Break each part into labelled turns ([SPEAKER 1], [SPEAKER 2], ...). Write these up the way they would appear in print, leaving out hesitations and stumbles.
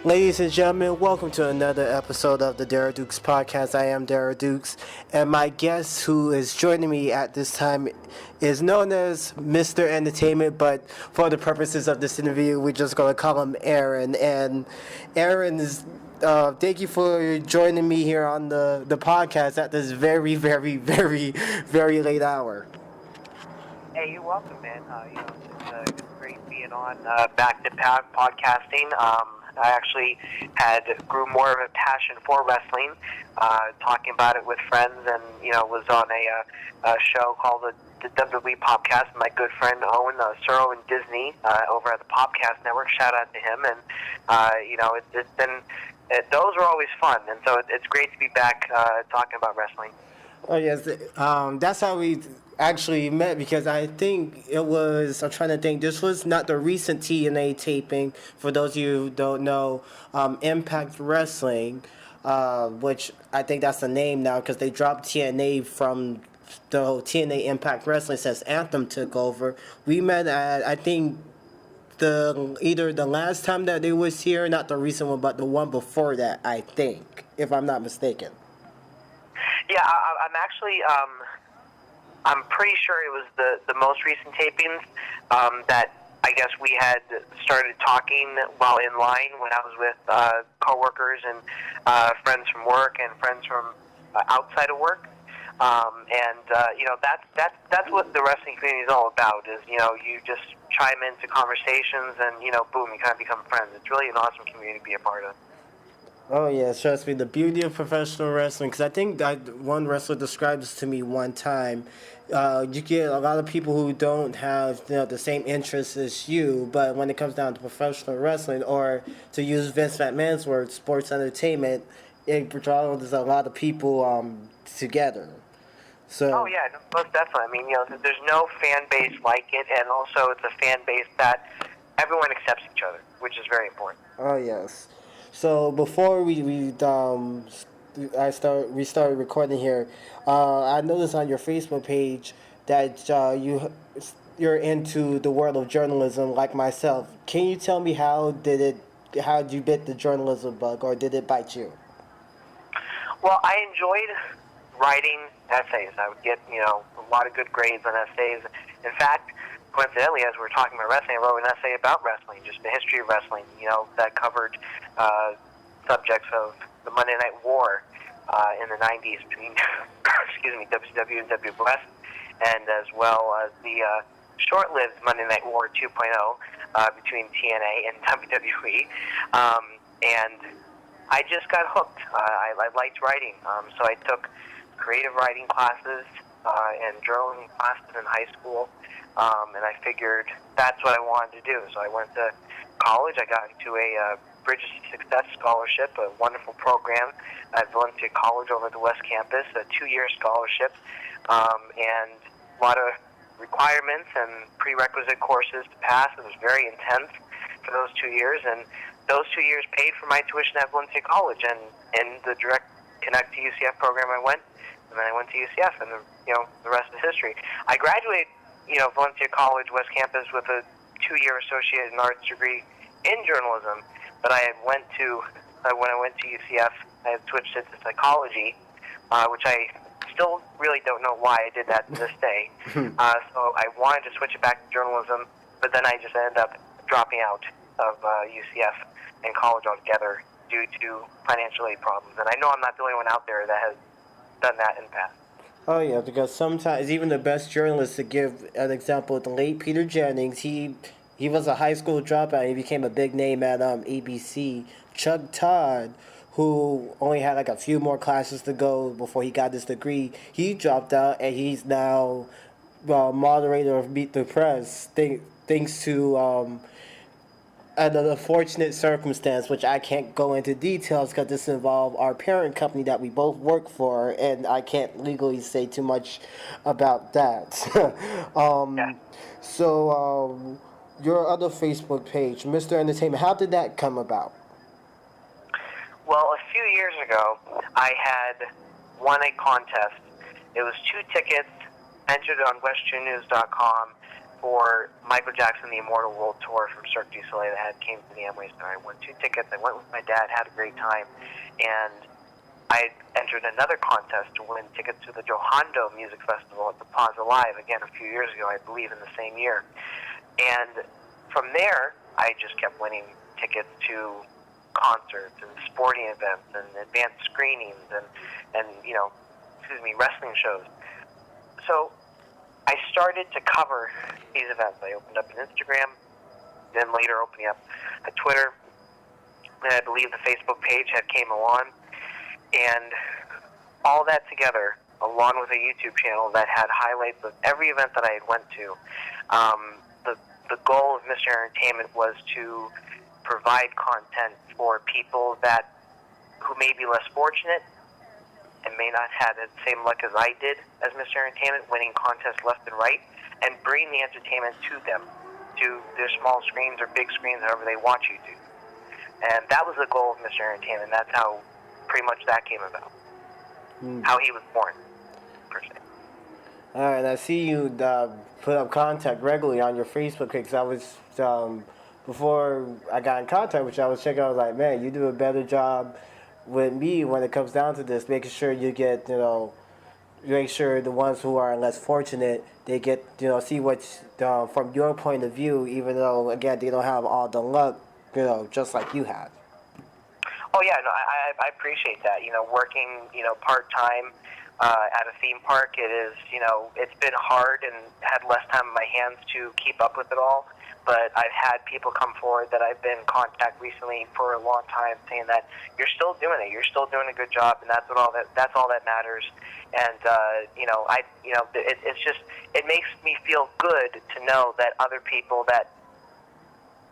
[SPEAKER 1] Ladies and gentlemen, welcome to another episode of the Darrell Dukes Podcast. I am Darrell Dukes, and my guest who is joining me at this time is known as Mr. Entertainment, but for the purposes of this interview, we're just going to call him Aaron. And Aaron is, thank you for joining me here on the podcast at this very, very, very, very late hour.
[SPEAKER 2] Hey, you're welcome, man. It's great being on back-to-back podcasting. I actually grew more of a passion for wrestling, talking about it with friends, and was on a show called the WWE Podcast. My good friend Owen Searle in Disney over at the Podcast Network. Shout out to him, and it's been those are always fun, and so it's great to be back talking about wrestling.
[SPEAKER 1] Oh yes, that's how we actually met, because I think it was, I'm trying to think, this was not the recent TNA taping. For those of you who don't know, Impact Wrestling, which I think that's the name now because they dropped TNA from the TNA Impact Wrestling since Anthem took over. We met at, I think, either the last time that they was here, not the recent one, but the one before that, I think, if I'm not mistaken.
[SPEAKER 2] Yeah, I'm actually, I'm pretty sure it was the most recent tapings that I guess we had started talking while in line when I was with coworkers and friends from work and friends from outside of work. That's what the wrestling community is all about. Is you just chime into conversations and boom, you kind of become friends. It's really an awesome community to be a part of.
[SPEAKER 1] Oh yeah, trust me, the beauty of professional wrestling, because I think that one wrestler described this to me one time. You get a lot of people who don't have the same interests as you, but when it comes down to professional wrestling, or to use Vince McMahon's words, sports entertainment, it draws a lot of people together. So.
[SPEAKER 2] Oh yeah, most definitely. I mean, there's no fan base like it, and also it's a fan base that everyone accepts each other, which is very important.
[SPEAKER 1] Oh yes. So before we started recording here, I noticed on your Facebook page that you're into the world of journalism like myself. Can you tell me how did you bit the journalism bug, or did it bite you?
[SPEAKER 2] Well, I enjoyed writing essays. I would get a lot of good grades on essays. In fact, coincidentally, as we were talking about wrestling, I wrote an essay about wrestling, just the history of wrestling, that covered subjects of the Monday Night War in the 90s between WCW and WWF, and as well as the short-lived Monday Night War 2.0 between TNA and WWE. And I just got hooked. I liked writing, so I took creative writing classes and journalism classes in high school. And I figured that's what I wanted to do. So I went to college. I got into a Bridges to Success scholarship, a wonderful program at Valencia College over at the West Campus, a 2-year scholarship, and a lot of requirements and prerequisite courses to pass. It was very intense for those 2 years, and those 2 years paid for my tuition at Valencia College. And in the direct Connect to UCF program I went, and then I went to UCF, and the rest is history. I graduated Valencia College, West Campus, with a 2-year associate in arts degree in journalism. But when I went to UCF, I had switched it to psychology, which I still really don't know why I did that to this day. So I wanted to switch it back to journalism, but then I just ended up dropping out of UCF and college altogether due to financial aid problems. And I know I'm not the only one out there that has done that in the past.
[SPEAKER 1] Oh yeah, because sometimes even the best journalists, to give an example, the late Peter Jennings, he was a high school dropout. He became a big name at ABC. Chuck Todd, who only had like a few more classes to go before he got his degree, he dropped out, and he's now moderator of Meet the Press. Thanks to an unfortunate circumstance, which I can't go into details because this involves our parent company that we both work for, and I can't legally say too much about that. So, your other Facebook page, Mr. Entertainment, how did that come about?
[SPEAKER 2] Well, a few years ago, I had won a contest. It was 2 tickets entered on westernnews.com for Michael Jackson, the Immortal World Tour from Cirque du Soleil that came to the Amway Center. I won 2 tickets. I went with my dad, had a great time, and I entered another contest to win tickets to the Johando Music Festival at the Plaza Live, again, a few years ago, I believe in the same year. And from there, I just kept winning tickets to concerts and sporting events and advanced screenings and wrestling shows. So I started to cover these events. I opened up an Instagram, then later opening up a Twitter, and I believe the Facebook page came along, and all that together, along with a YouTube channel that had highlights of every event that I had went to. The goal of Mr. Entertainment was to provide content for people who may be less fortunate and may not have the same luck as I did as Mr. Entertainment, winning contests left and right, and bring the entertainment to them, to their small screens or big screens, however they want you to. And that was the goal of Mr. Entertainment. That's how pretty much that came about. How he was born, per se.
[SPEAKER 1] All right, I see you put up contact regularly on your Facebook page. 'Cause I was, before I got in contact with you, I was checking, I was like, man, you do a better job with me when it comes down to this, making sure you get, make sure the ones who are less fortunate, they get, see what's from your point of view, even though, again, they don't have all the luck, just like you have.
[SPEAKER 2] Oh, yeah, no, I appreciate that. Working, part-time at a theme park, it's been hard and had less time on my hands to keep up with it all. But I've had people come forward that I've been in contact recently for a long time, saying that you're still doing it, you're still doing a good job, and that's all that matters. And it makes me feel good to know that other people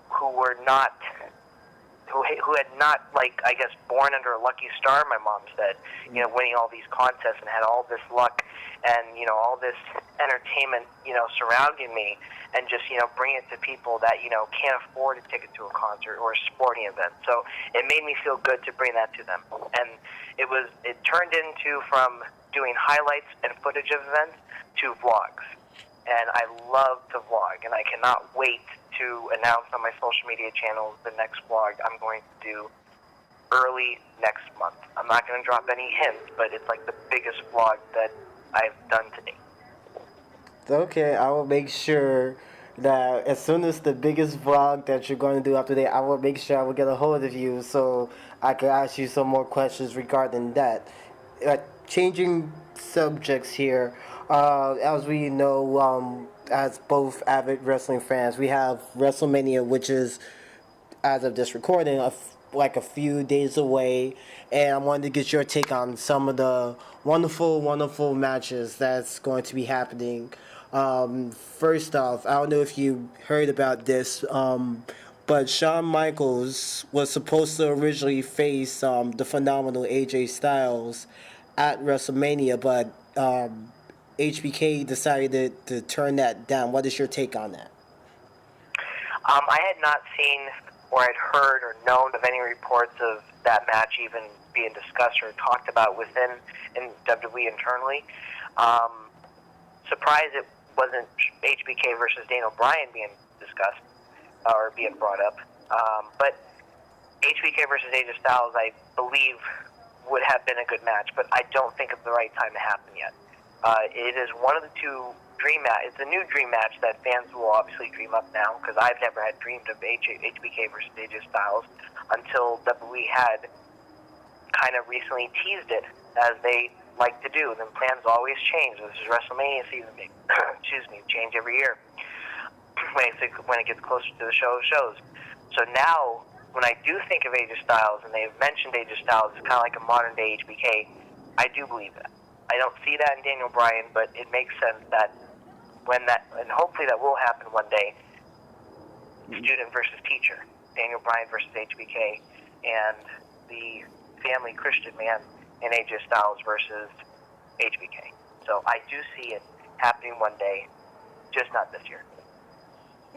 [SPEAKER 2] who had not, born under a lucky star, my mom said, winning all these contests and had all this luck and, all this entertainment, surrounding me, and just, bring it to people that, can't afford a ticket to a concert or a sporting event. So it made me feel good to bring that to them. And it turned into from doing highlights and footage of events to vlogs. And I love to vlog, and I cannot wait to announce on my social media channels the next vlog I'm going to do early next month. I'm not going to drop any hints, but it's like the biggest vlog that I've done to date.
[SPEAKER 1] Okay, I will make sure that as soon as the biggest vlog that you're going to do after that, I will make sure I will get a hold of you so I can ask you some more questions regarding that. Changing subjects here, as we know, as both avid wrestling fans, we have Wrestlemania, which is, as of this recording, a few days away, and I wanted to get your take on some of the wonderful matches that's going to be happening. First off, I don't know if you heard about this, but Shawn Michaels was supposed to originally face the phenomenal AJ Styles at WrestleMania, but HBK decided to turn that down. What is your take on that?
[SPEAKER 2] I had not seen or had heard or known of any reports of that match even being discussed or talked about within WWE internally. Surprised it wasn't HBK versus Daniel Bryan being discussed or being brought up. But HBK versus AJ Styles, I believe, would have been a good match, but I don't think it's the right time to happen yet. It is one of the two dream match. It's a new dream match that fans will obviously dream up now, because I've never had dreamed of HBK versus AJ Styles until WWE had kind of recently teased it, as they like to do. Then plans always change. This is WrestleMania season. Change every year when it gets closer to the shows. So now, when I do think of AJ Styles, and they've mentioned AJ Styles, it's kind of like a modern day HBK, I do believe that. I don't see that in Daniel Bryan, but it makes sense that when that, and hopefully that will happen one day, student versus teacher, Daniel Bryan versus HBK, and the family Christian man in AJ Styles versus HBK. So I do see it happening one day, just not this year.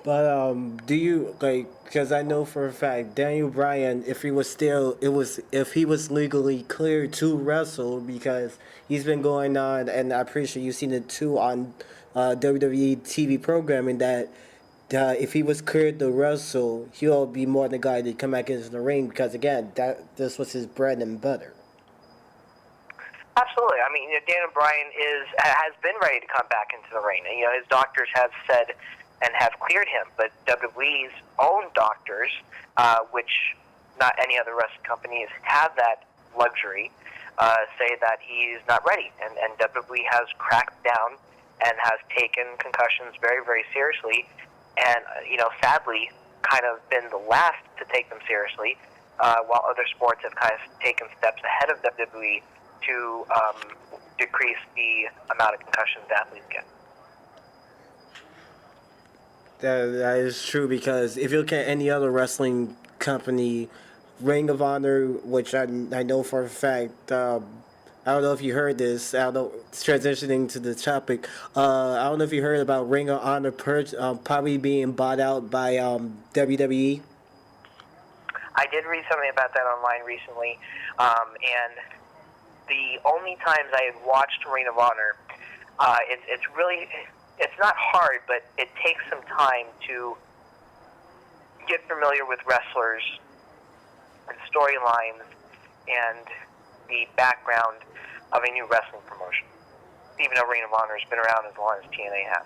[SPEAKER 1] But do you like? Because I know for a fact Daniel Bryan, if he was still, it was if he was legally cleared to wrestle, because he's been going on, and I'm pretty sure you've seen it too on WWE TV programming that. If he was cleared to wrestle, he'll be more than glad to come back into the ring because again, that this was his bread and butter.
[SPEAKER 2] Absolutely. I mean, Daniel Bryan has been ready to come back into the ring. And, his doctors have said and have cleared him, but WWE's own doctors, which not any other wrestling companies have that luxury, say that he's not ready. And WWE has cracked down and has taken concussions very, very seriously. And, sadly, kind of been the last to take them seriously, while other sports have kind of taken steps ahead of WWE to decrease the amount of concussions athletes get.
[SPEAKER 1] That is true because if you look at any other wrestling company, Ring of Honor, which I know for a fact, I don't know if you heard this. I don't know. Transitioning to the topic, I don't know if you heard about Ring of Honor probably being bought out by WWE.
[SPEAKER 2] I did read something about that online recently, and the only times I had watched Ring of Honor, it's not hard, but it takes some time to get familiar with wrestlers and storylines and the background of a new wrestling promotion, even though Ring of Honor has been around as long as TNA has.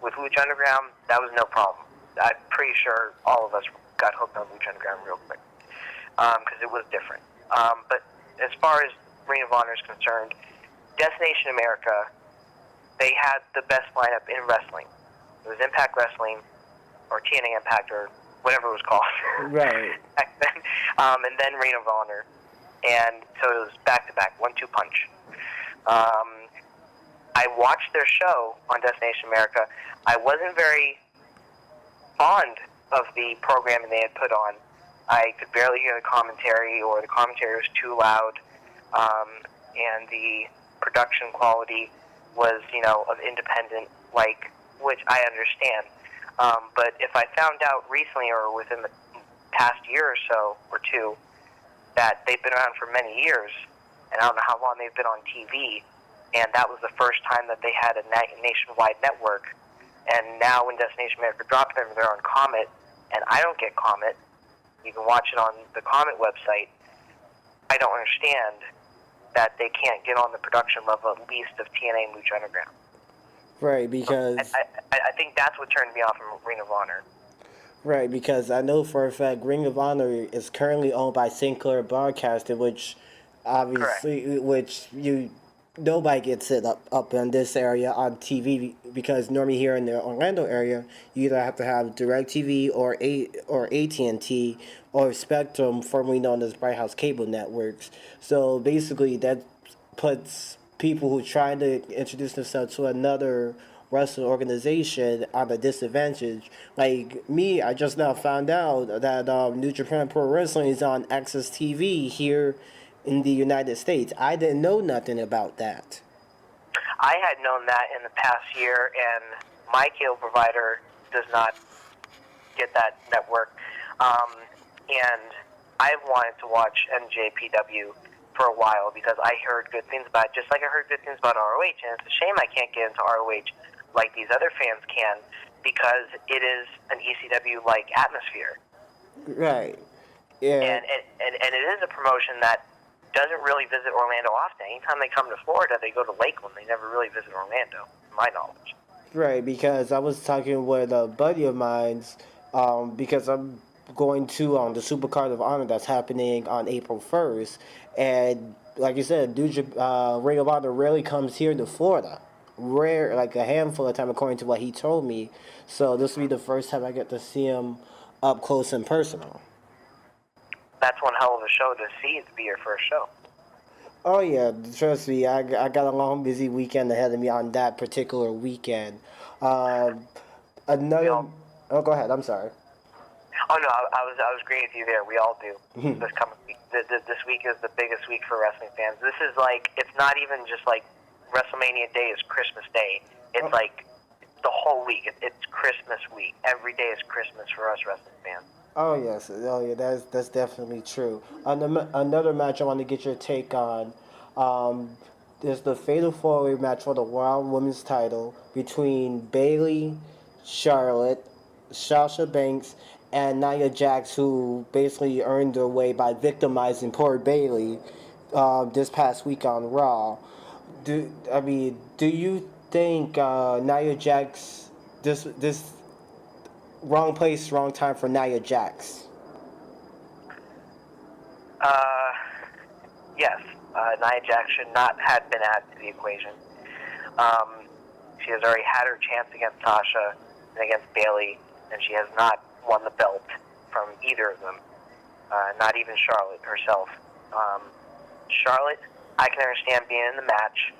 [SPEAKER 2] With Lucha Underground, that was no problem. I'm pretty sure all of us got hooked on Lucha Underground real quick because it was different. But as far as Ring of Honor is concerned, Destination America, they had the best lineup in wrestling. It was Impact Wrestling, or TNA Impact, or whatever it was called.
[SPEAKER 1] Right.
[SPEAKER 2] Back then. And then Ring of Honor. And so it was back-to-back, 1-2 punch. I watched their show on Destination America. I wasn't very fond of the programming they had put on. I could barely hear the commentary, or the commentary was too loud, and the production quality was, of independent, which I understand. But if I found out recently, or within the past year or so, or two, that they've been around for many years, and I don't know how long they've been on TV, and that was the first time that they had a nationwide network, and now when Destination America dropped them, they're on Comet, and I don't get Comet. You can watch it on the Comet website. I don't understand that they can't get on the production level, at least, of TNA and Lucha Underground.
[SPEAKER 1] Right, because
[SPEAKER 2] I think that's what turned me off from Ring of Honor.
[SPEAKER 1] Right, because I know for a fact Ring of Honor is currently owned by Sinclair Broadcasting, which obviously,
[SPEAKER 2] Correct.
[SPEAKER 1] which nobody gets it up in this area on TV because normally here in the Orlando area, you either have to have DirecTV or AT&T or Spectrum, formerly known as Bright House Cable Networks. So basically, that puts people who try to introduce themselves to another wrestling organization on a disadvantage. Like me, I just now found out that New Japan Pro Wrestling is on Access TV here in the United States. I didn't know nothing about that.
[SPEAKER 2] I had known that in the past year, and my cable provider does not get that network. And I've wanted to watch NJPW for a while because I heard good things about it, just like I heard good things about ROH. And it's a shame I can't get into ROH like these other fans can, because it is an ECW-like atmosphere.
[SPEAKER 1] Right. Yeah.
[SPEAKER 2] And it is a promotion that doesn't really visit Orlando often. Anytime they come to Florida, they go to Lakeland. They never really visit Orlando, to my knowledge.
[SPEAKER 1] Right, because I was talking with a buddy of mine's, because I'm going to the Supercard of Honor that's happening on April 1st, and like you said, Ring of Honor rarely comes here to Florida. Rare, like a handful of time, according to what he told me. So this will be the first time I get to see him up close and personal.
[SPEAKER 2] That's one hell of a show to see, to be your first show.
[SPEAKER 1] Oh yeah, trust me, I got a long, busy weekend ahead of me on that particular weekend. Another. Oh, go ahead. I'm sorry.
[SPEAKER 2] Oh no, I was agreeing with you there. We all do. This coming week, this week is the biggest week for wrestling fans. This is it's not even just like WrestleMania Day is Christmas Day. It's like the whole week. It's Christmas week. Every day is Christmas for us wrestling fans.
[SPEAKER 1] Oh yes, oh yeah, that's definitely true. Another match I want to get your take on. Um, there's the Fatal 4-Way match for the Raw Women's Title between Bayley, Charlotte, Sasha Banks, and Nia Jax, who basically earned their way by victimizing poor Bayley this past week on Raw. Do you think Nia Jax this wrong place, wrong time for Nia Jax?
[SPEAKER 2] Yes, Nia Jax should not have been added to the equation. She has already had her chance against Sasha and against Bayley, and she has not won the belt from either of them. Not even Charlotte herself. Charlotte, I can understand being in the match.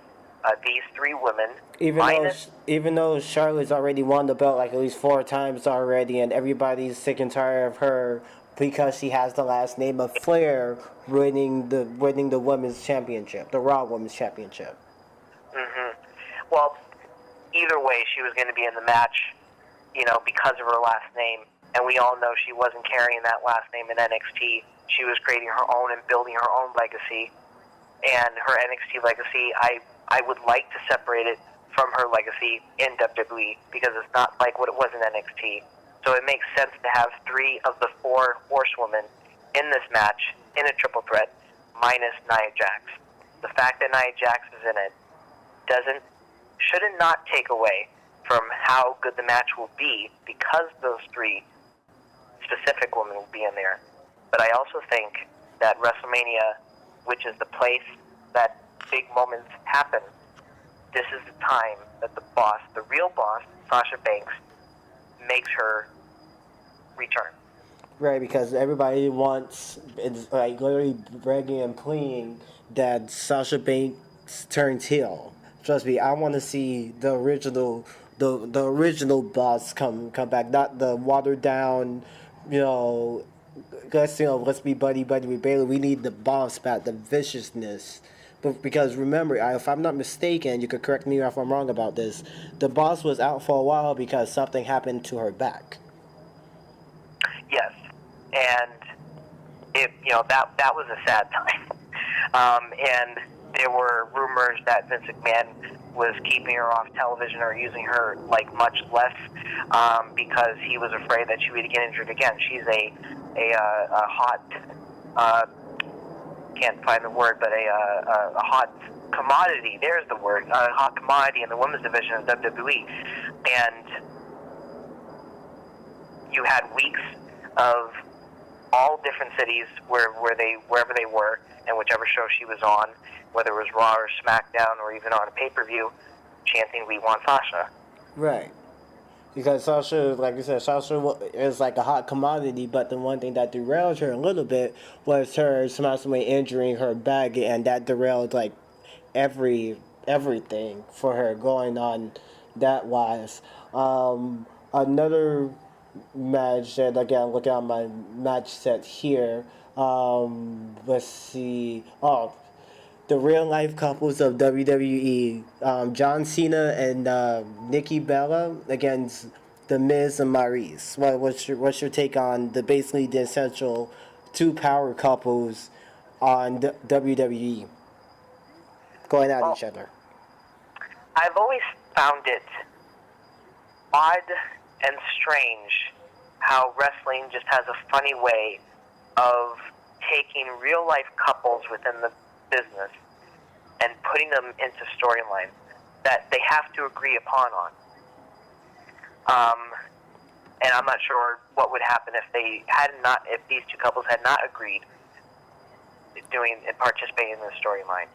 [SPEAKER 2] These three women,
[SPEAKER 1] Even though Charlotte's already won the belt like at least 4 times already, and everybody's sick and tired of her because she has the last name of Flair winning the women's championship, the Raw Women's Championship.
[SPEAKER 2] Well, either way, she was going to be in the match, because of her last name. And we all know she wasn't carrying that last name in NXT. She was creating her own and building her own legacy. And her NXT legacy, I would like to separate it from her legacy in WWE because it's not like what it was in NXT. So it makes sense to have 3 of the 4 horsewomen in this match in a triple threat minus Nia Jax. The fact that Nia Jax is in it shouldn't not take away from how good the match will be because those 3 specific women will be in there. But I also think that WrestleMania, which is the place that big moments happen, this is the time that the boss, the real boss, Sasha Banks, makes her return.
[SPEAKER 1] Right, because everybody wants, it's like literally begging and pleading that Sasha Banks turns heel. Trust me, I want to see the original boss come back, not the watered down, let's be buddy with Bayley. We need the boss back, the viciousness. But because remember, if I'm not mistaken, you could correct me if I'm wrong about this. The boss was out for a while because something happened to her back.
[SPEAKER 2] Yes, and that was a sad time. And there were rumors that Vince McMahon was keeping her off television or using her much less because he was afraid that she would get injured again. She's a hot can't find the word, but a hot commodity. There's the word. A hot commodity in the women's division of WWE, and you had weeks of all different cities wherever they were, and whichever show she was on, whether it was Raw or SmackDown or even on a pay-per-view, chanting "We want Sasha."
[SPEAKER 1] Right. Because Sasha, like you said, Sasha is like a hot commodity, but the one thing that derailed her a little bit was her somehow injuring her back, and that derailed everything for her going on that wise. Another match that, again, look at my match set here. Let's see. Oh, the real life couples of WWE, John Cena and Nikki Bella against The Miz and Maurice. What's your take on basically the essential 2 power couples on WWE going at each other?
[SPEAKER 2] I've always found it odd and strange how wrestling just has a funny way of taking real life couples within the business and putting them into storylines that they have to agree upon on. And I'm not sure what would happen if these 2 couples had not agreed participating in the storyline.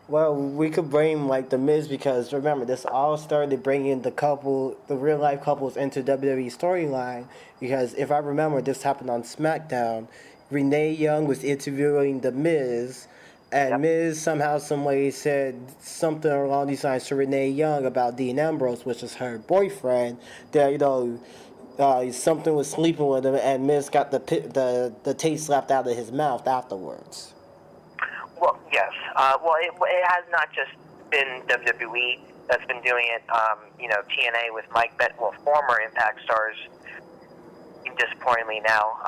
[SPEAKER 1] Well, we could blame The Miz because remember this all started bringing the real life couples into WWE storyline. Because if I remember, this happened on SmackDown. Renee Young was interviewing The Miz, and yep. Miz somehow, some way said something along these lines to Renee Young about Dean Ambrose, which is her boyfriend. That something was sleeping with him, and Miz got the taste slapped out of his mouth afterwards.
[SPEAKER 2] Well, yes. It has not just been WWE. that's been doing it. TNA with Mike Bennett, former Impact stars, disappointingly now,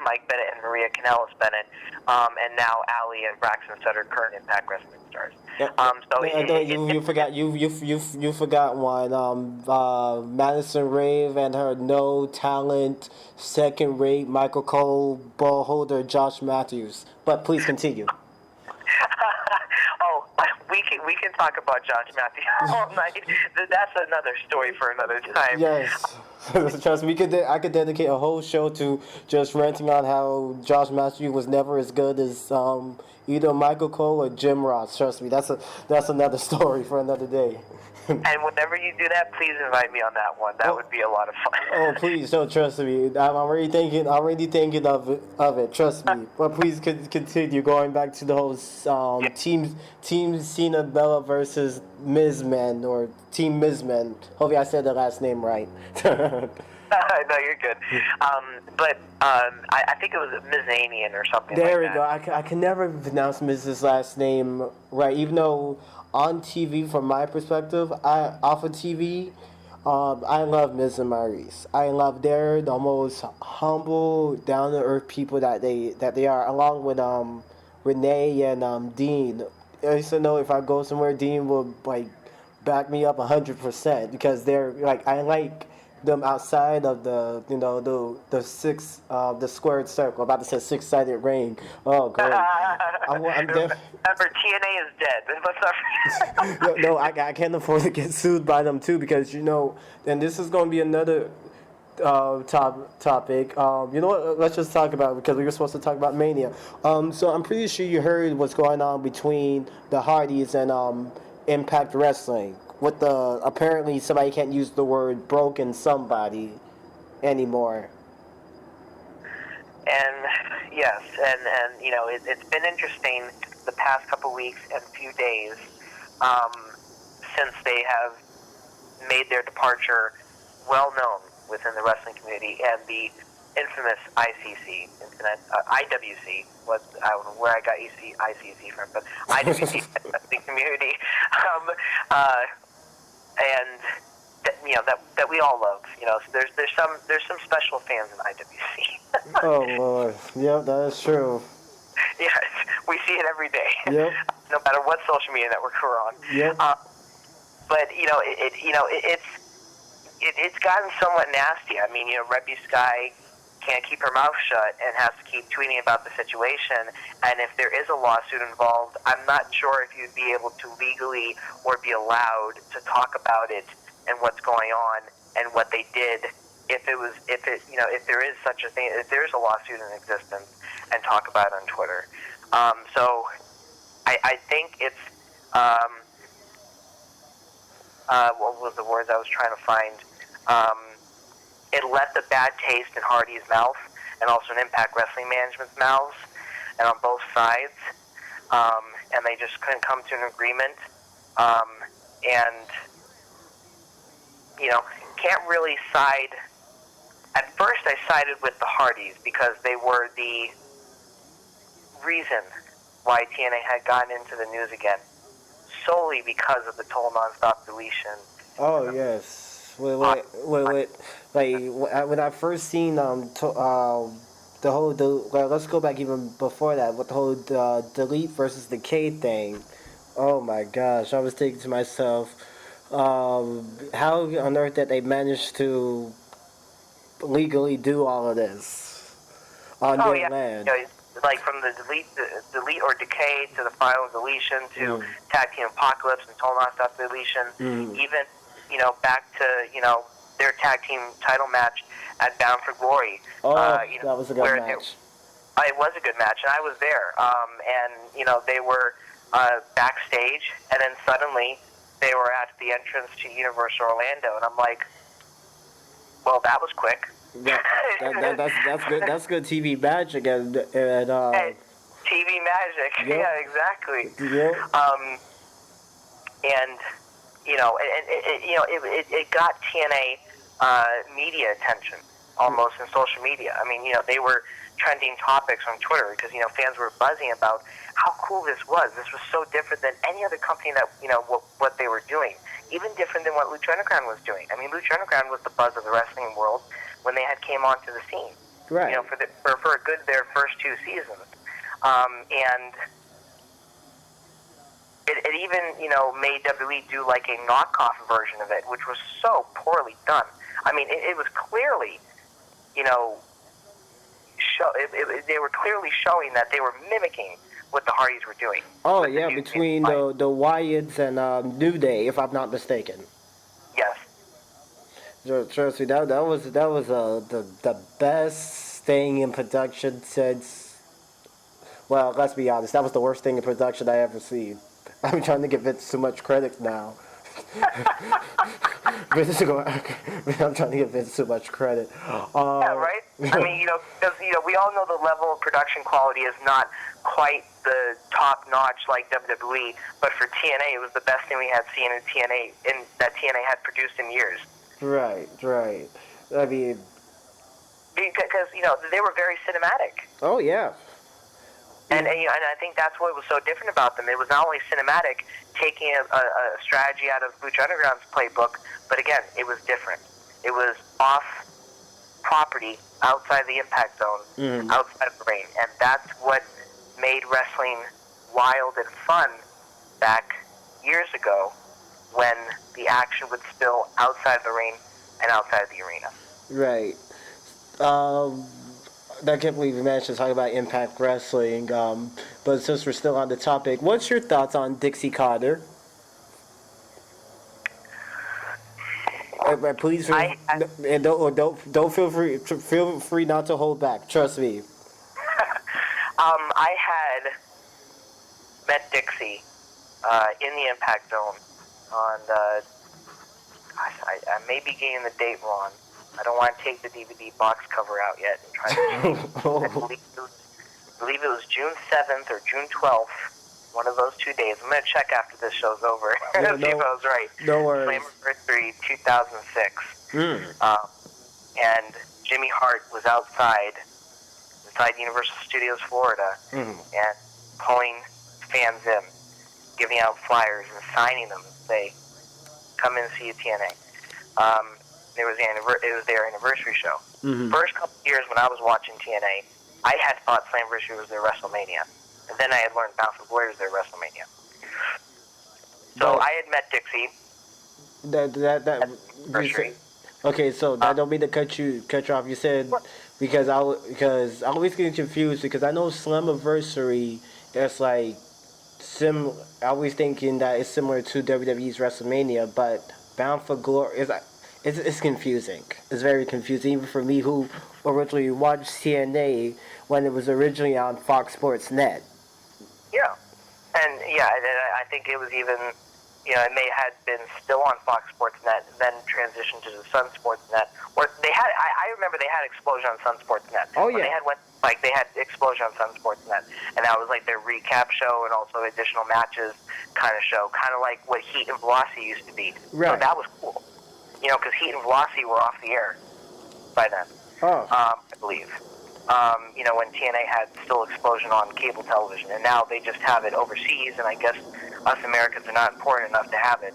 [SPEAKER 2] Mike Bennett and Maria Kanellis Bennett, and now Ali and Braxton Sutter, current Impact Wrestling stars.
[SPEAKER 1] You forgot one. Madison Rave and her no talent, second rate Michael Cole ball holder Josh Matthews. But please continue.
[SPEAKER 2] We can talk about Josh Matthews all night. That's another story for another time.
[SPEAKER 1] Yes, trust me. I could dedicate a whole show to just ranting on how Josh Matthews was never as good as either Michael Cole or Jim Ross. Trust me, that's another story for another day.
[SPEAKER 2] And whenever you do that, please invite me on that one. That would be a lot of fun.
[SPEAKER 1] Oh, please don't, trust me. I'm already thinking of it. Trust me. But please continue going back to the whole Team Cena Bella versus Ms. Men or Team Ms. Men. Hopefully I said the last name right.
[SPEAKER 2] No, you're good. I think it was Mizanian or something
[SPEAKER 1] there
[SPEAKER 2] like that.
[SPEAKER 1] we go. I can never pronounce Mrs. last name right, even though on TV, from my perspective, off of TV, I love Miz and Maurice. I love they're the most humble, down to earth people that they are, along with Renee and Dean. I used to know if I go somewhere, Dean will back me up 100% because they're I like them outside of the the squared circle. I'm about to say six-sided ring. Oh, great!
[SPEAKER 2] Remember, TNA is dead.
[SPEAKER 1] No, I can't afford to get sued by them too because and this is going to be another topic. You know what? Let's just talk about it because we were supposed to talk about Mania. So I'm pretty sure you heard what's going on between the Hardys and Impact Wrestling. With apparently somebody can't use the word broken somebody anymore.
[SPEAKER 2] And yes, and it's been interesting the past couple weeks and few days since they have made their departure well known within the wrestling community and the infamous ICC, IWC. I don't know where I got ICC from, but IWC wrestling community. And that we all love, so there's some special fans in IWC.
[SPEAKER 1] Oh Lord, yep, that is true.
[SPEAKER 2] Yes, we see it every day.
[SPEAKER 1] Yep.
[SPEAKER 2] No matter what social media network we're on.
[SPEAKER 1] Yep.
[SPEAKER 2] But it's gotten somewhat nasty. I mean, Rebby Sky can't keep her mouth shut and has to keep tweeting about the situation. And if there is a lawsuit involved, I'm not sure if you'd be able to legally or be allowed to talk about it and what's going on and what they did. If there is such a thing, if there is a lawsuit in existence, and talk about it on Twitter. So I think it's what was the words I was trying to find? It left a bad taste in Hardy's mouth and also in Impact Wrestling Management's mouths, and on both sides. And they just couldn't come to an agreement. Can't really side. At first, I sided with the Hardys because they were the reason why TNA had gotten into the news again, solely because of the total nonstop deletion.
[SPEAKER 1] Oh yes. Wait. When I first seen the whole let's go back even before that with the whole delete versus decay thing. Oh my gosh! I was thinking to myself, how on earth that they managed to legally do all of this on their land?
[SPEAKER 2] Like from the delete or decay to the final deletion to Tag Team Apocalypse and total nonstop deletion, even back to their tag team title match at Bound for Glory.
[SPEAKER 1] That was a good match.
[SPEAKER 2] It was a good match, and I was there. And they were backstage, and then suddenly they were at the entrance to Universal Orlando, and I'm like, well, that was quick.
[SPEAKER 1] Yeah, that's good. That's good TV magic and
[SPEAKER 2] TV magic.
[SPEAKER 1] Yep.
[SPEAKER 2] Yeah, exactly.
[SPEAKER 1] Yep.
[SPEAKER 2] It got TNA media attention almost in social media. I mean, they were trending topics on Twitter because fans were buzzing about how cool this was. This was so different than any other company that what they were doing. even different than what Lucha Underground was doing. I mean, Lucha Underground was the buzz of the wrestling world when they had came onto the scene.
[SPEAKER 1] Right.
[SPEAKER 2] You know, for a good their first 2 seasons, and it even, you know, made WWE do like a knockoff version of it, which was so poorly done. I mean, it was clearly, you know, they were clearly showing that they were mimicking what the Hardys were doing.
[SPEAKER 1] Oh yeah, between the Wyatts and New Day, if I'm not mistaken.
[SPEAKER 2] Yes.
[SPEAKER 1] Trust me, that was the best thing in production since. Well, let's be honest, that was the worst thing in production I ever seen. I'm trying to give Vince too much credit now. I'm trying to give Vince too much credit.
[SPEAKER 2] Yeah, right? I mean, you know, because, you know, we all know the level of production quality is not quite the top-notch like WWE, but for TNA, it was the best thing we had seen in TNA, that TNA had produced in years.
[SPEAKER 1] Right. I mean...
[SPEAKER 2] Because, you know, they were very cinematic.
[SPEAKER 1] Oh, yeah.
[SPEAKER 2] And I think that's what was so different about them. It was not only cinematic, taking a strategy out of Lucha Underground's playbook, but again, it was different. It was off property, outside the impact zone, outside of the ring. And that's what made wrestling wild and fun back years ago when the action would spill outside the ring and outside the arena.
[SPEAKER 1] Right. I can't believe you managed to talk about Impact Wrestling, but since we're still on the topic, what's your thoughts on Dixie Carter? Please, and don't feel free not to hold back. Trust me.
[SPEAKER 2] I had met Dixie in the Impact Zone on I may be getting the date wrong. I don't want to take the DVD box cover out yet and try to I believe it was June 7th or June 12th, one of those 2 days. I'm going to check after this show's over and see if I was right.
[SPEAKER 1] No worries.
[SPEAKER 2] Slammiversary 2006. And Jimmy Hart was inside Universal Studios, Florida, and pulling fans in, giving out flyers and signing them and say, come in and see a TNA. It was their anniversary show. First couple of years when I was watching TNA, I had thought Slammiversary was their WrestleMania, and then I had learned Bound for Glory was their WrestleMania. So I had met Dixie.
[SPEAKER 1] Okay, so I don't mean to cut you off. You said because I always get confused because I know Slammiversary is like I always thinking that it's similar to WWE's WrestleMania, but Bound for Glory is like. It's confusing. It's very confusing, even for me who originally watched TNA when it was originally on Fox Sports Net.
[SPEAKER 2] Yeah. And I think it was even, you know, it may have been still on Fox Sports Net, then transitioned to the Sun Sports Net. Or they had, I remember they had Explosion on Sun Sports Net.
[SPEAKER 1] Oh, yeah.
[SPEAKER 2] They had Explosion on Sun Sports Net. And that was like their recap show and also additional matches kind of show, kind of like what Heat and Velocity used to be.
[SPEAKER 1] Right.
[SPEAKER 2] So that was cool. You know, because Heat and Velocity were off the air by then, I believe. You know, when TNA had still Explosion on cable television, and now they just have it overseas, and I guess us Americans are not important enough to have it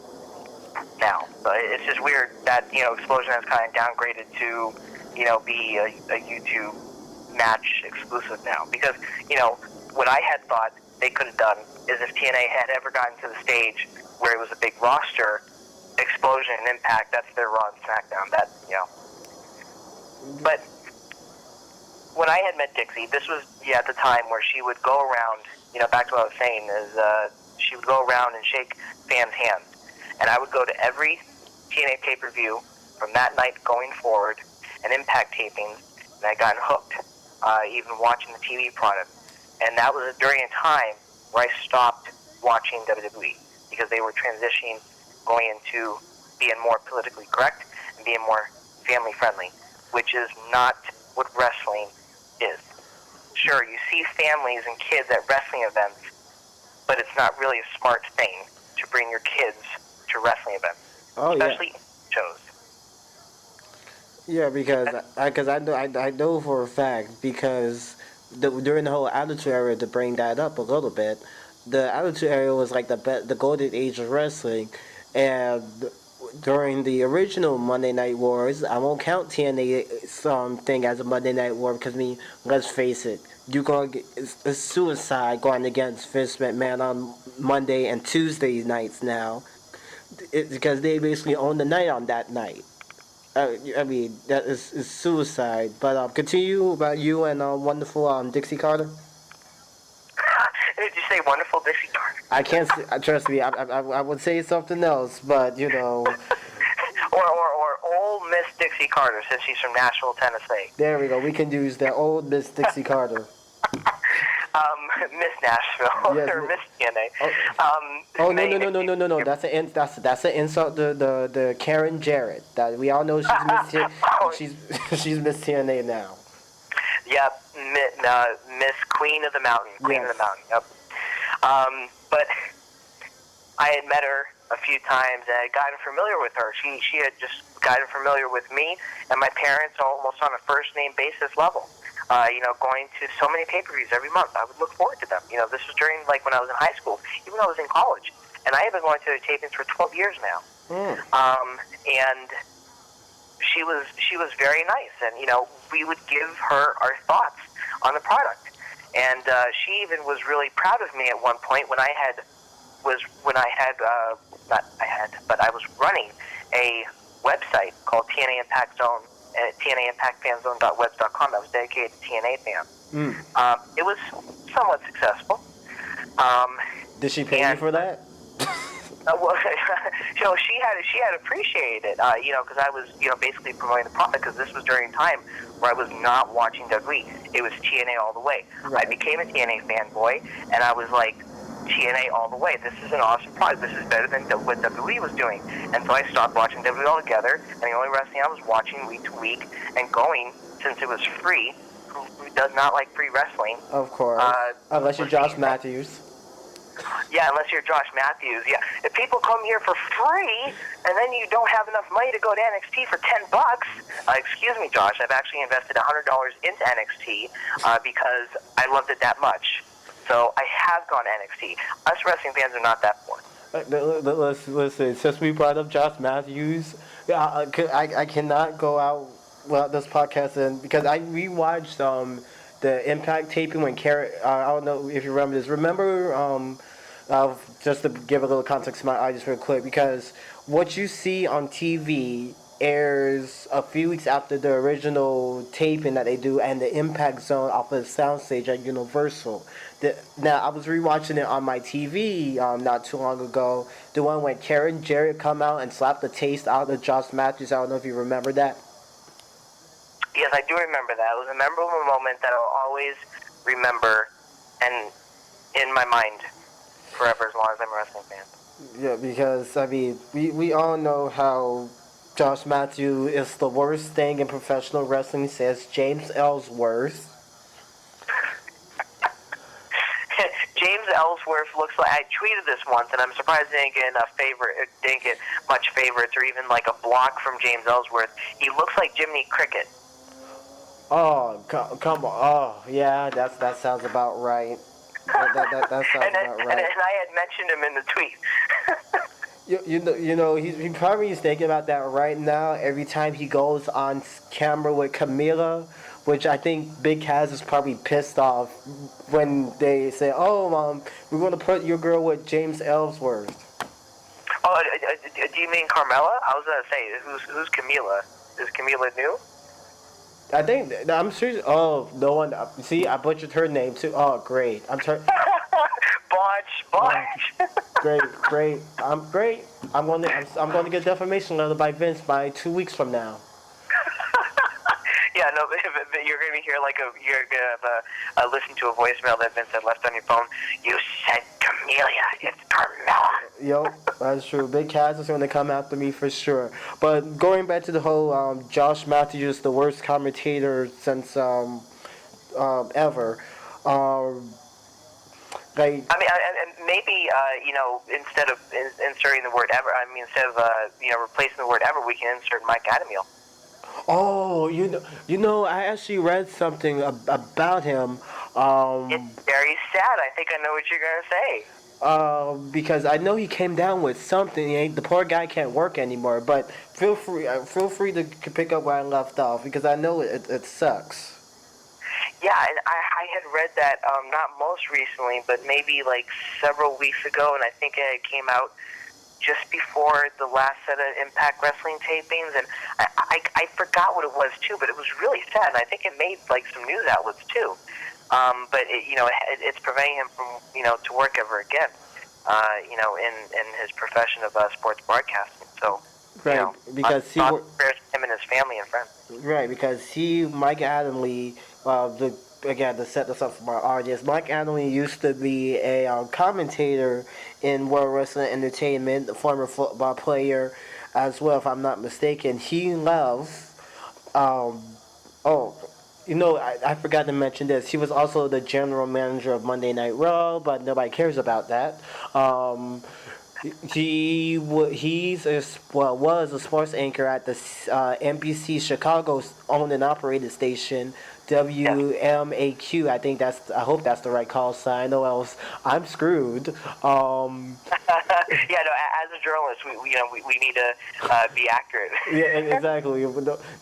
[SPEAKER 2] now. So it's just weird that, you know, Explosion has kind of downgraded to, you know, be a YouTube match exclusive now. Because, you know, what I had thought they could have done is if TNA had ever gotten to the stage where it was a big roster, Explosion and Impact, that's their Raw and SmackDown. That, you know. But when I had met Dixie, this was at the time where she would go around, you know, back to what I was saying, is she would go around and shake fans' hands. And I would go to every TNA pay-per-view from that night going forward, and Impact tapings, and I got hooked, even watching the TV product. And that was during a time where I stopped watching WWE because they were transitioning, going into being more politically correct and being more family-friendly, which is not what wrestling is. Sure, you see families and kids at wrestling events, but it's not really a smart thing to bring your kids to wrestling events, especially shows.
[SPEAKER 1] Yeah, because I know for a fact, because during the whole Attitude Era, to bring that up a little bit, the Attitude Era was like the golden age of wrestling, And during the original Monday Night Wars, I won't count TNA's thing as a Monday Night War because, let's face it, you going it's suicide going against Vince McMahon on Monday and Tuesday nights now, because they basically own the night on that night. That is suicide. But continue about you and wonderful Dixie Carter.
[SPEAKER 2] Did you say wonderful Dixie Carter?
[SPEAKER 1] I can't trust me. I would say something else, but
[SPEAKER 2] or old Miss Dixie Carter, since she's from Nashville, Tennessee.
[SPEAKER 1] There we go. We can use that old Miss Dixie Carter.
[SPEAKER 2] Miss Nashville,
[SPEAKER 1] Yes,
[SPEAKER 2] or Miss TNA.
[SPEAKER 1] No. That's an insult to the Karen Jarrett. That we all know she's she's Miss TNA now.
[SPEAKER 2] Yep, Miss Queen of the Mountain. Queen of the Mountain. Yep. But I had met her a few times and I had gotten familiar with her. She had just gotten familiar with me and my parents almost on a first name basis level. Going to so many pay-per-views every month. I would look forward to them. This was during when I was in high school, even when I was in college, and I have been going to their tapings for 12 years now. And she was very nice, and we would give her our thoughts on the product, and she even was really proud of me at one point when I was running a website called TNA Impact Zone at TNAImpactFanZone.webs.com that was dedicated to TNA fans. It was somewhat successful.
[SPEAKER 1] Did she pay you for that?
[SPEAKER 2] Well, she had appreciated it, because I was, basically promoting the product, because this was during a time where I was not watching WWE. It was TNA all the way. Right. I became a TNA fanboy, and I was like, TNA all the way. This is an awesome product. This is better than what WWE was doing. And so I stopped watching WWE altogether, and the only wrestling I was watching week to week and going, since it was free, who does not like free wrestling?
[SPEAKER 1] Of course. Unless you're Josh Matthews.
[SPEAKER 2] Yeah, unless you're Josh Matthews. Yeah, if people come here for free and then you don't have enough money to go to NXT for $10, excuse me, Josh, I've actually invested $100 into NXT because I loved it that much. So I have gone to NXT. Us wrestling fans are not that poor.
[SPEAKER 1] Listen, since we brought up Josh Matthews, I cannot go out without this podcast, and because I rewatched the Impact taping when Karen. I don't know if you remember this. Remember, just to give a little context to my audience real quick, because what you see on TV airs a few weeks after the original taping that they do and the Impact Zone off of the soundstage at Universal. Now, I was rewatching it on my TV not too long ago. The one when Karen Jarrett come out and slap the taste out of Josh Matthews. I don't know if you remember that.
[SPEAKER 2] Yes, I do remember that. It was a memorable moment that I'll always remember and in my mind forever as long as I'm a wrestling fan.
[SPEAKER 1] Yeah, because, we all know how Josh Matthews is the worst thing in professional wrestling, says James Ellsworth.
[SPEAKER 2] James Ellsworth looks like, I tweeted this once, and I'm surprised it didn't get much favorites or even like a block from James Ellsworth. He looks like Jiminy Cricket.
[SPEAKER 1] Oh, come on. Oh, yeah, that sounds about right. That sounds about right.
[SPEAKER 2] And I had mentioned him in the tweet.
[SPEAKER 1] He probably is thinking about that right now every time he goes on camera with Camila, which I think Big Cass is probably pissed off when they say, "Oh, we're going to put your girl with James Ellsworth."
[SPEAKER 2] Oh, do you mean Carmella? I was going to say, who's Camila? Is Camila new?
[SPEAKER 1] I'm serious. Oh, no one. See, I butchered her name too. Oh, great.
[SPEAKER 2] Botch.
[SPEAKER 1] Great. I'm great. I'm going to get a defamation letter by Vince by 2 weeks from now.
[SPEAKER 2] Yeah, no, but you're going to hear you're going to listen to a voicemail that Vince had left on your phone. You said Camellia, it's Carmella.
[SPEAKER 1] Yo, that's true. Big Cass is going to come after me for sure. But going back to the whole Josh Matthews, the worst commentator since ever. And
[SPEAKER 2] maybe instead of inserting the word ever, instead of replacing the word ever, we can insert Mike Adamiel.
[SPEAKER 1] Oh, I actually read something about him.
[SPEAKER 2] It's very sad. I think I know what you're going to say.
[SPEAKER 1] Because I know he came down with something. The poor guy can't work anymore. But feel free to pick up where I left off because I know it sucks.
[SPEAKER 2] Yeah, and I had read that not most recently, but maybe like several weeks ago, and I think it came out just before the last set of Impact Wrestling tapings, and I forgot what it was too, but it was really sad, and I think it made like some news outlets too. But it's preventing him from to work ever again. In his profession of sports broadcasting. So
[SPEAKER 1] right, because
[SPEAKER 2] him and his family and friends.
[SPEAKER 1] Right, because Mike Adamle, to set this up for our audience, Mike Adamle used to be a commentator in World Wrestling Entertainment, a former football player as well, if I'm not mistaken. He left. I forgot to mention this. He was also the general manager of Monday Night Raw, but nobody cares about that. Was a sports anchor at the NBC Chicago owned and operated station WMAQ. I hope that's the right call sign. Or else I'm screwed.
[SPEAKER 2] As a journalist, we need to be accurate.
[SPEAKER 1] Yeah, exactly.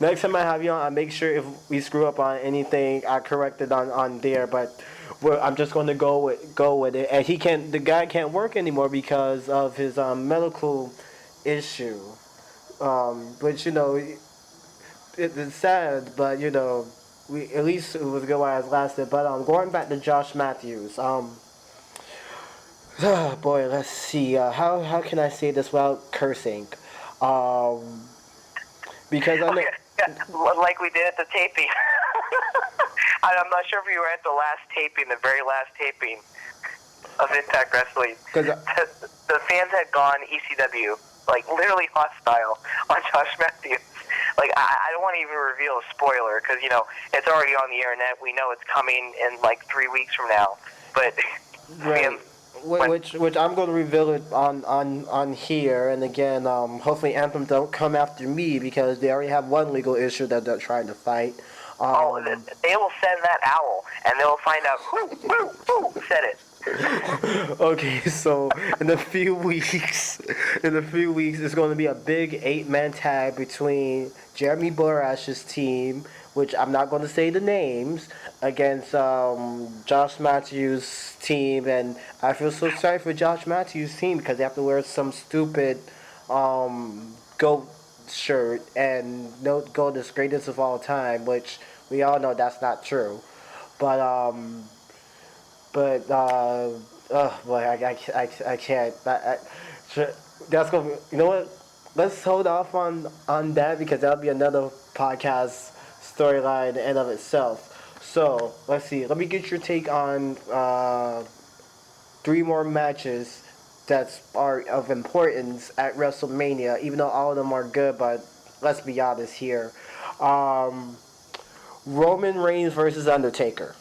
[SPEAKER 1] Next time I have you on, I make sure if we screw up on anything, I correct it on there. But I'm just going to go with it. And the guy can't work anymore because of his medical issue. Which it's sad, but at least it was good while it lasted. But going back to Josh Matthews. Boy, let's see. How can I say this without cursing? Because I know.
[SPEAKER 2] Like we did at the taping. I'm not sure if you were at the very last taping of Impact Wrestling. The fans had gone ECW, like literally hostile on Josh Matthews. Like I don't want to even reveal a spoiler because it's already on the internet. We know it's coming in like 3 weeks from now. But
[SPEAKER 1] right. Which I'm going to reveal it on here, and again, hopefully Anthem don't come after me because they already have one legal issue that they're trying to fight.
[SPEAKER 2] They will send that owl, and they'll find out who said it.
[SPEAKER 1] Okay, so in a few weeks, it's going to be a big 8-man tag between Jeremy Borash's team, which I'm not going to say the names, against Josh Matthews' team, and I feel so sorry for Josh Matthews' team because they have to wear some stupid goat shirt and no GOAT is greatest of all time, which we all know that's not true. But boy, I can't. That's gonna be, you know what? Let's hold off on that because that'll be another podcast storyline in and of itself. So let's see. Let me get your take on 3 more matches that are of importance at WrestleMania. Even though all of them are good, but let's be honest here. Roman Reigns versus Undertaker.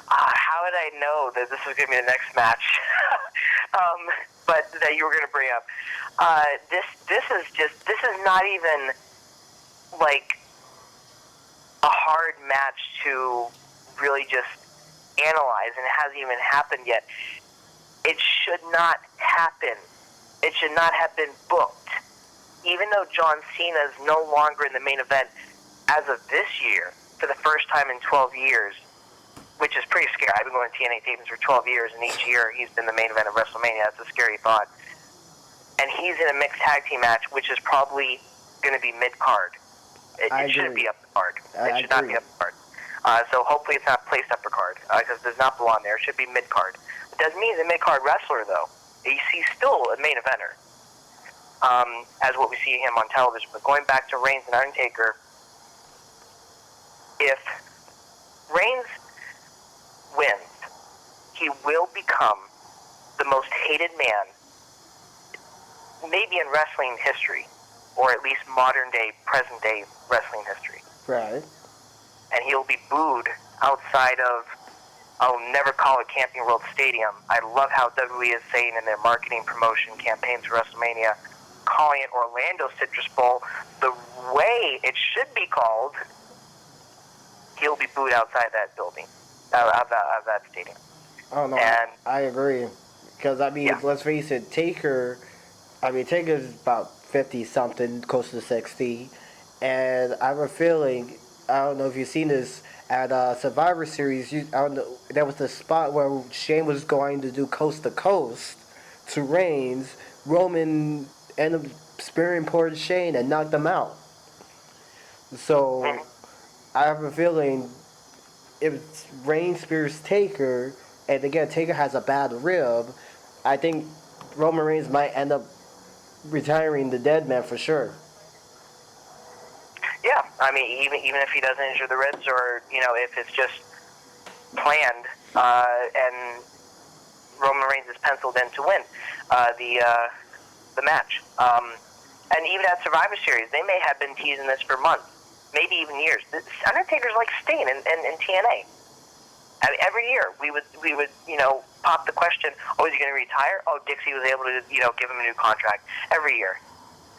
[SPEAKER 2] How did I know that this was going to be the next match? But that you were going to bring up. This is not even like a hard match to really just analyze, and it hasn't even happened yet. It should not happen. It should not have been booked. Even though John Cena is no longer in the main event as of this year, for the first time in 12 years, which is pretty scary. I've been going to TNA tapings for 12 years, and each year he's been the main event of WrestleMania. That's a scary thought. And he's in a mixed tag team match, which is probably going to be mid-card. It shouldn't be up the card. It should not be up the card. So hopefully it's not placed upper card, because it does not belong there. It should be mid-card. It doesn't mean he's a mid-card wrestler, though. He's still a main eventer, as what we see him on television. But going back to Reigns and Undertaker, if Reigns wins, he will become the most hated man, maybe in wrestling history, or at least modern-day, present-day wrestling history.
[SPEAKER 1] Right.
[SPEAKER 2] And he'll be booed outside of, I'll never call it Camping World Stadium. I love how WWE is saying in their marketing promotion campaigns for WrestleMania, calling it Orlando Citrus Bowl. The way it should be called, he'll be booed outside that building, of that stadium.
[SPEAKER 1] Oh, no,
[SPEAKER 2] and
[SPEAKER 1] I agree. Because, I mean,
[SPEAKER 2] Yeah.
[SPEAKER 1] let's face it, Taker's about 50 something, close to 60. And I have a feeling, I don't know if you've seen this, at Survivor Series, I don't know, there was the spot where Shane was going to do coast to coast to Reigns. Roman ended up spearing poor Shane and knocked him out. So,
[SPEAKER 2] Mhm.
[SPEAKER 1] I have a feeling if Reigns spears Taker, and again Taker has a bad rib, I think Roman Reigns might end up retiring the dead man for sure.
[SPEAKER 2] Yeah, I mean, even if he doesn't injure the ribs, or if it's just planned, and Roman Reigns is penciled in to win the match. And even at Survivor Series, they may have been teasing this for months, maybe even years. Undertaker's like Sting in TNA. I mean, every year we would pop the question, oh, is he going to retire? Oh, Dixie was able to give him a new contract every year.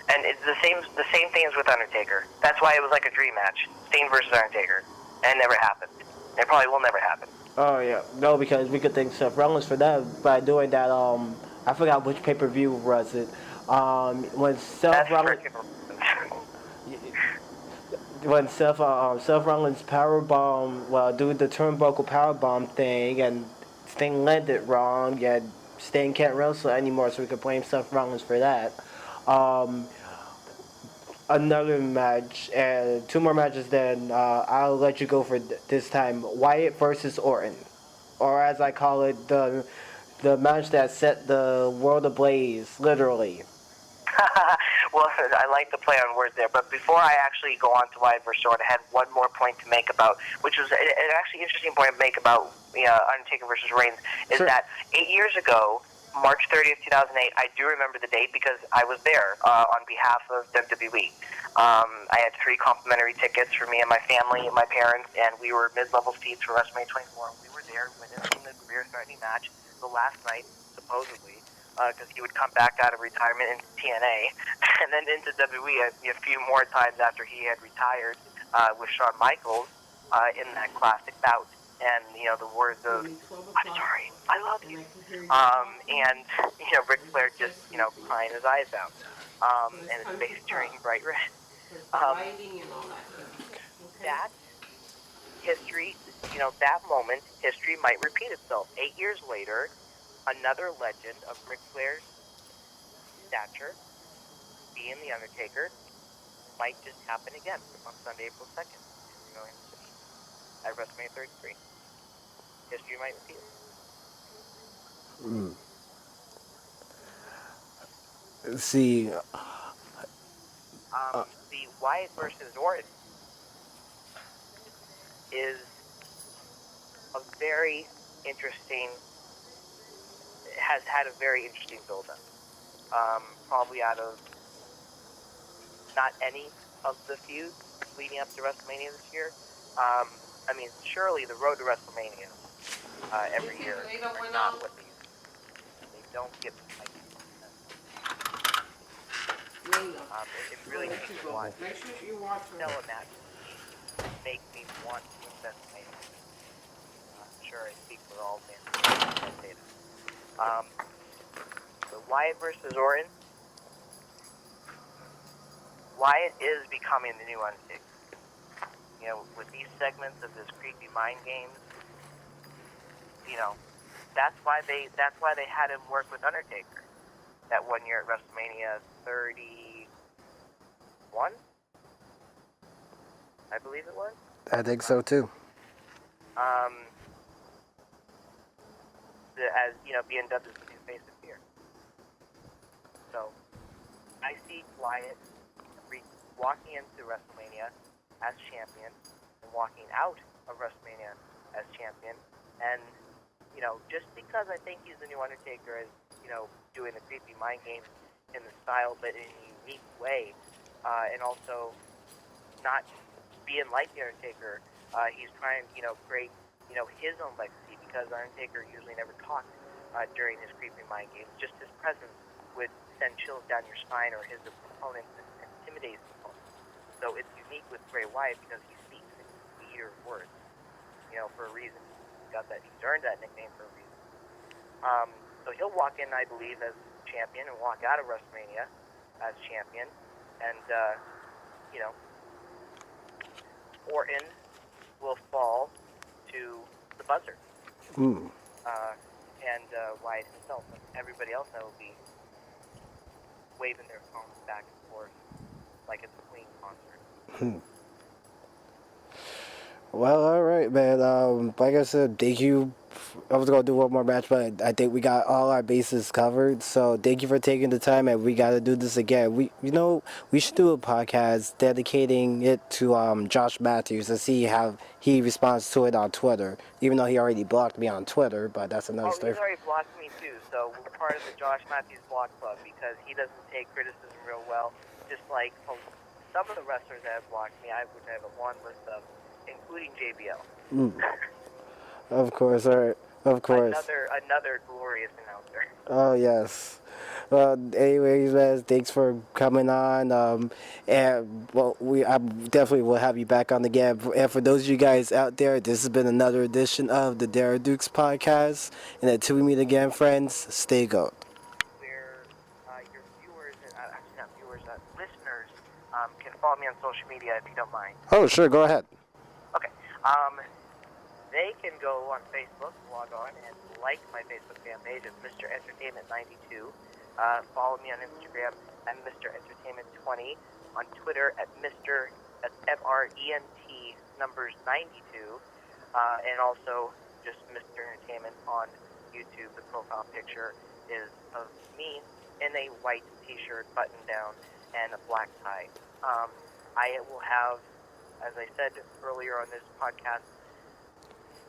[SPEAKER 2] And it's the same thing as with Undertaker. That's why it was like a dream match, Sting versus Undertaker, and it never happened. It probably will never happen.
[SPEAKER 1] Oh yeah, no, because we could thank Seth Rollins for that by doing that. I forgot which pay-per-view was it. When Seth
[SPEAKER 2] That's
[SPEAKER 1] Rollins, Seth Rollins powerbomb, well, do the turnbuckle powerbomb thing, and Sting landed wrong, and Sting can't wrestle anymore, so we could blame Seth Rollins for that. Um, Another match, and two more matches, then I'll let you go for this time. Wyatt versus Orton, or as I call it, the match that set the world ablaze, literally.
[SPEAKER 2] Well, I like the play on words there. But before I actually go on to Wyatt versus Orton, I had one more point to make about, which was an actually interesting point to make about Undertaker versus Reigns, is
[SPEAKER 1] Sure.
[SPEAKER 2] that 8 years ago, March 30th, 2008, I do remember the date because I was there on behalf of WWE. I had 3 complimentary tickets for me and my family and my parents, and we were mid-level seats for WrestleMania 24. We were there witnessing the career-threatening match the last night, supposedly, because he would come back out of retirement into TNA, and then into WWE a few more times after he had retired with Shawn Michaels in that classic bout. And, the words of, I'm sorry, I love you. And, Ric Flair just, crying his eyes out. And his face turning bright red. That history, that moment, history might repeat itself. 8 years later, another legend of Ric Flair's stature, being The Undertaker, might just happen again on Sunday, April 2nd in New Orleans City at WrestleMania 33. History might repeat it.
[SPEAKER 1] See,
[SPEAKER 2] The Wyatt versus Orton is a very interesting, has had a very interesting build-up. Probably out of not any of the feuds leading up to WrestleMania this year. I mean, surely the road to WrestleMania every year are not what they used to be. They don't get the hype. It really makes me want Stella match. Makes me want to invest in it. I'm sure I speak for all fans when I say that. The Wyatt versus Orton. Wyatt is becoming the new Undertaker. With these segments of this creepy mind games, that's why they had him work with Undertaker that one year at WrestleMania 31, I believe it was.
[SPEAKER 1] I think so too.
[SPEAKER 2] As being dubbed as the new face of fear. So I see Wyatt walking into WrestleMania as champion and walking out of WrestleMania as champion, and just because I think he's the new Undertaker, as doing the creepy mind games in the style, but in a unique way, and also not being like the Undertaker. He's trying create his own legacy, because Undertaker usually never talked during his creepy mind games. Just his presence would send chills down your spine, or his opponents intimidate his opponents. So it's unique with Bray Wyatt because he speaks and he hears words, for a reason. He's earned that nickname for a reason. So he'll walk in, I believe, as champion and walk out of WrestleMania as champion. And, Orton will fall to the buzzer. And Wyatt himself. And everybody else will be waving their phones back and forth like it's a Queen concert.
[SPEAKER 1] Well, all right, man. Like I said, thank you. I was gonna do one more match, but I think we got all our bases covered. So thank you for taking the time, and we got to do this again. We should do a podcast dedicating it to Josh Matthews and see how he responds to it on Twitter. Even though he already blocked me on Twitter, but that's another story.
[SPEAKER 2] He's already blocked me too. So we're part of the Josh Matthews block club because he doesn't take criticism real well. Just like some of the wrestlers that have blocked me, which I have a long list of, including JBL.
[SPEAKER 1] Of course, all right. Of course.
[SPEAKER 2] Another glorious announcer.
[SPEAKER 1] Oh, yes. Well, anyways, man, thanks for coming on. I definitely will have you back on again. And for those of you guys out there, this has been another edition of the Darrell Dukes Podcast. And until we meet again, friends, stay gold.
[SPEAKER 2] Where your viewers, listeners, can follow me on social media if you don't mind.
[SPEAKER 1] Oh, sure, go ahead.
[SPEAKER 2] Okay. They can go on Facebook, log on, and like my Facebook fan page of Mr.Entertainment 92. Follow me on Instagram at Mr.Entertainment20. On Twitter at Mr. That's MRENT numbers 92. And also just Mr. Entertainment on YouTube. The profile picture is of me in a white t-shirt, button down, and a black tie. I will have, as I said earlier on this podcast,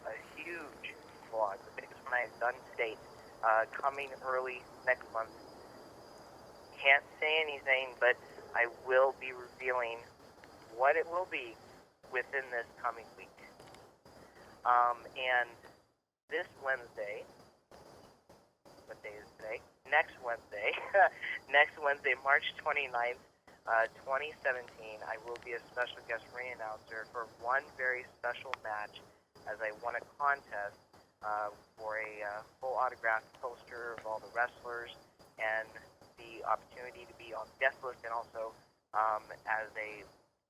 [SPEAKER 2] a huge vlog, the biggest one I have done to date, coming early next month. Can't say anything, but I will be revealing what it will be within this coming week. And this Wednesday, what day is today? Next Wednesday, March 29th, 2017, I will be a special guest ring announcer for one very special match as I won a contest for a full autographed poster of all the wrestlers and the opportunity to be on the guest list and also as a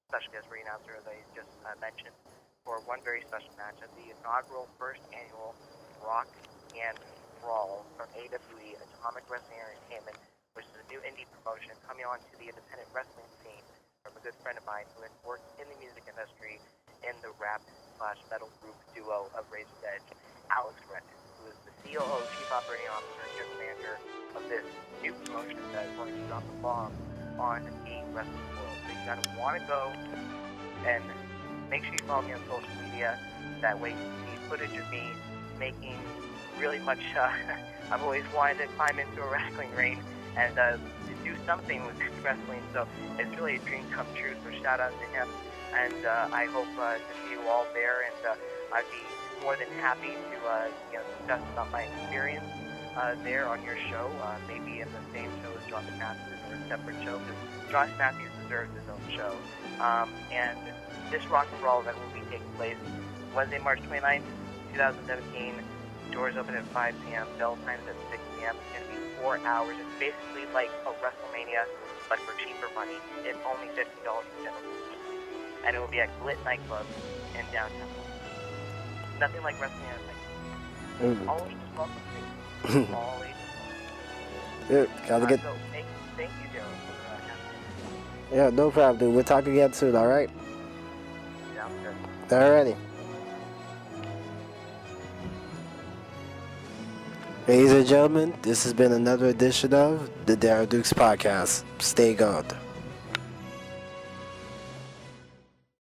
[SPEAKER 2] special guest ring announcer, as I just mentioned, for one very special match at the inaugural first annual Rock and Brawl from AWE, Atomic Wrestling Entertainment, which is a new indie promotion coming on to the independent wrestling scene from a good friend of mine who had worked in the music industry in the rap/metal group duo of Razor's Edge, Alex Renton, who is the COO, Chief Operating Officer, and General Manager of this new promotion that is going to drop the bomb on the wrestling world. So you gotta want to go and make sure you follow me on social media. That way you can see footage of me making really much. I've always wanted to climb into a wrestling ring and to do something with wrestling. So it's really a dream come true. So shout out to him. And I hope to see you all there, and I'd be more than happy to discuss about my experience there on your show, maybe in the same show as Josh Matthews or a separate show, because Josh Matthews deserves his own show. And this Rock and Brawl event will be taking place Wednesday, March 29th, 2017. Doors open at 5 p.m., bell times at 6 p.m. It's going to be 4 hours. It's basically like a Wrestlemania, but for cheaper money. It's only $50 for general. And it will be at Glit Nightclub in downtown. Nothing like wrestling at night. All ages welcome to all ages welcome.
[SPEAKER 1] Yeah, gotta get.
[SPEAKER 2] So thank you, Darrell, for
[SPEAKER 1] Yeah, no problem, dude. We'll talk again soon, alright?
[SPEAKER 2] Sounds good.
[SPEAKER 1] Alrighty. Ladies and gentlemen, this has been another edition of the Darrell Dukes Podcast. Stay gold.